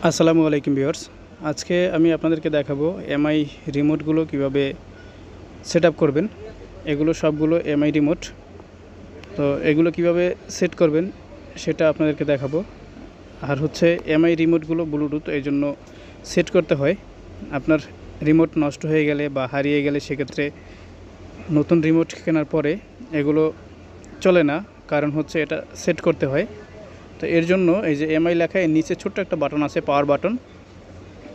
আসসালামু আলাইকুম ভিউয়ার্স। আজকে আমি আপনাদেরকে দেখাবো এমআই রিমোটগুলো কিভাবে সেট আপ করবেন। এগুলো সবগুলো এমআই রিমোট। তো এগুলো কিভাবে সেট করবেন সেটা আপনাদেরকে দেখাবো। আর হচ্ছে এমআই রিমোটগুলো ব্লুটুথ, এই জন্য সেট করতে হয়। আপনার রিমোট নষ্ট হয়ে গেলে বা হারিয়ে গেলে সেক্ষেত্রে নতুন রিমোট কেনার পরে এগুলো চলে না, কারণ হচ্ছে এটা সেট করতে হয়। তো এর জন্য এই যে এমআই লেখা এর নিচে ছোট্ট একটা বাটন আছে, পাওয়ার বাটন।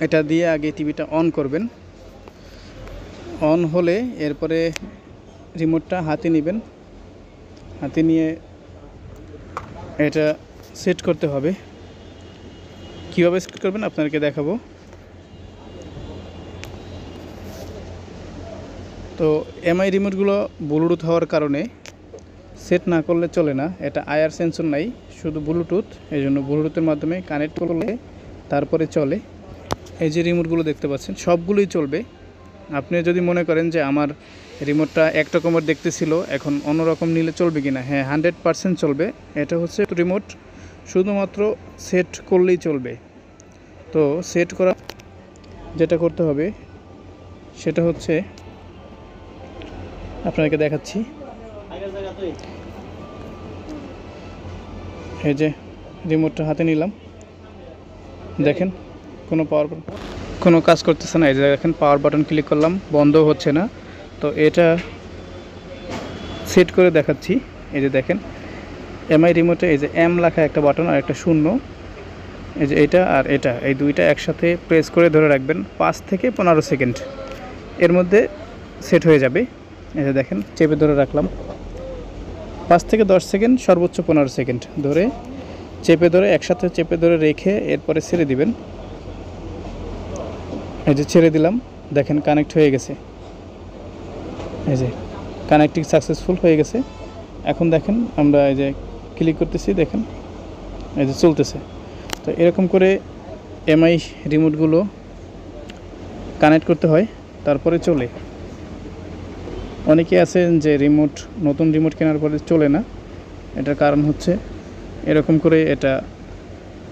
এটা দিয়ে আগে টিভিটা অন করবেন। অন হলে এরপরে রিমোটটা হাতে নেবেন, হাতে নিয়ে এটা সেট করতে হবে। কীভাবে সেট করবেন আপনাদেরকে দেখাবো। তো এমআই রিমোটগুলো ব্লুটুথ হওয়ার কারণে সেট না করলে চলে না। এটা আইআর সেন্সর নাই, শুধু ব্লুটুথ, এই জন্য ব্লুটুথের মাধ্যমে কানেক্ট করলে তারপরে চলে। এই যে রিমোটগুলো দেখতে পাচ্ছেন সবগুলোই চলবে। আপনি যদি মনে করেন যে আমার রিমোটটা একরকমের দেখতে ছিল, এখন অন্যরকম নিলে চলবে কি না, হ্যাঁ 100% চলবে। এটা হচ্ছে রিমোট শুধুমাত্র সেট করলেই চলবে। তো সেট করা যেটা করতে হবে সেটা হচ্ছে আপনাদেরকে দেখাচ্ছি। এই যে রিমোটটা হাতে নিলাম, দেখেন কোনো কাজ করতেছে না। এই যে দেখেন পাওয়ার বাটন ক্লিক করলাম, বন্ধ হচ্ছে না। তো এটা সেট করে দেখাচ্ছি। এই যে দেখেন এমআই রিমোটে এই যে এম লেখা একটা বাটন আর একটা শূন্য, এই যে এটা আর এটা, এই দুইটা একসাথে প্রেস করে ধরে রাখবেন 5 থেকে 15 সেকেন্ড, এর মধ্যে সেট হয়ে যাবে। এই যে দেখেন চেপে ধরে রাখলাম 5 থেকে 10 সেকেন্ড, সর্বোচ্চ 15 সেকেন্ড ধরে একসাথে চেপে ধরে রেখে এরপরে ছেড়ে দিবেন। এই যে ছেড়ে দিলাম, দেখেন কানেক্ট হয়ে গেছে। এই যে কানেক্টিং সাকসেসফুল হয়ে গেছে। এখন দেখেন আমরা এই যে ক্লিক করতেছি, দেখেন এই যে চলতেছে। তো এরকম করে এমআই রিমোটগুলো কানেক্ট করতে হয়, তারপরে চলে। অনেকে আছেন যে নতুন রিমোট কেনার পরে চলে না, এটার কারণ হচ্ছে এরকম করে এটা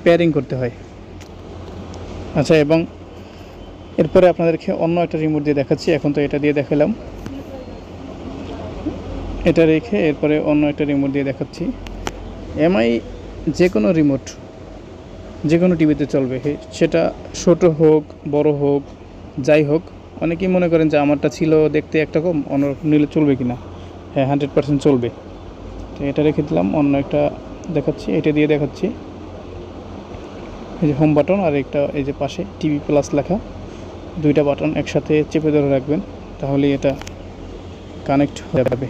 পেয়ারিং করতে হয়। আচ্ছা, এবং এরপরে আপনাদেরকে অন্য একটা রিমোট দিয়ে দেখাচ্ছি। এখন তো এটা দিয়ে দেখালাম, এটা রেখে এরপরে অন্য একটা রিমোট দিয়ে দেখাচ্ছি। এমআই যে কোনো রিমোট যে কোনো টিভিতে চলবে, সেটা ছোট হোক বড় হোক যাই হোক। অনেকেই মনে করেন যে আমারটা ছিল দেখতে একরকম, অন্যরকম নিলে চলবে কি না, হ্যাঁ 100% চলবে। তো এটা রেখে দিলাম, অন্য একটা দেখাচ্ছি, এটা দিয়ে দেখাচ্ছি। এই যে হোম বাটন আর একটা এই যে পাশে টিভি প্লাস লেখা, দুইটা বাটন একসাথে চেপে ধরে রাখবেন, তাহলে এটা কানেক্ট হয়ে যাবে।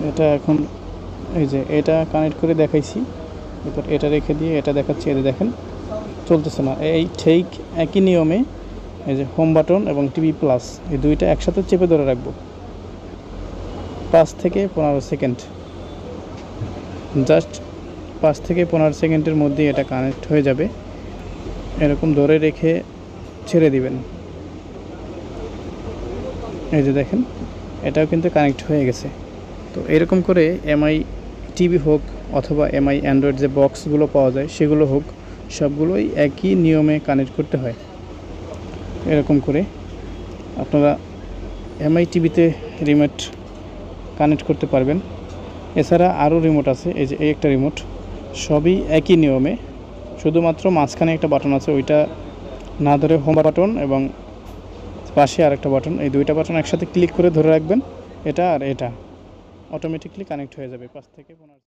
এটা এখন এই যে এটা কানেক্ট করে দেখাইছি, এরপর এটা রেখে দিয়ে এটা দেখাচ্ছি। এটা দেখেন চলতেছে না। এই ঠিক একই নিয়মে এই যে হোম বাটন এবং টিভি প্লাস এই দুইটা একসাথে চেপে ধরে রাখবো 5 থেকে 15 সেকেন্ড। জাস্ট 5 থেকে 15 সেকেন্ডের মধ্যেই এটা কানেক্ট হয়ে যাবে। এরকম ধরে রেখে ছেড়ে দিবেন। এই যে দেখেন এটাও কিন্তু কানেক্ট হয়ে গেছে। তো এরকম করে এমআই টিভি হোক অথবা এমআই অ্যান্ড্রয়েড যে বক্সগুলো পাওয়া যায় সেগুলো হোক, সবগুলোই একই নিয়মে কানেক্ট করতে হয়। এরকম করে আপনারা এমআই টিভিতে রিমোট কানেক্ট করতে পারবেন। এছাড়া আরও রিমোট আছে, এই যে এই একটা রিমোট, সবই একই নিয়মে, শুধুমাত্র মাঝখানে একটা বাটন আছে, ওইটা না ধরে হোম বাটন এবং পাশে আরেকটা বাটন, এই দুইটা বাটন একসাথে ক্লিক করে ধরে রাখবেন, এটা আর এটা অটোমেটিকলি কানেক্ট হয়ে যাবে 5 থেকে 15।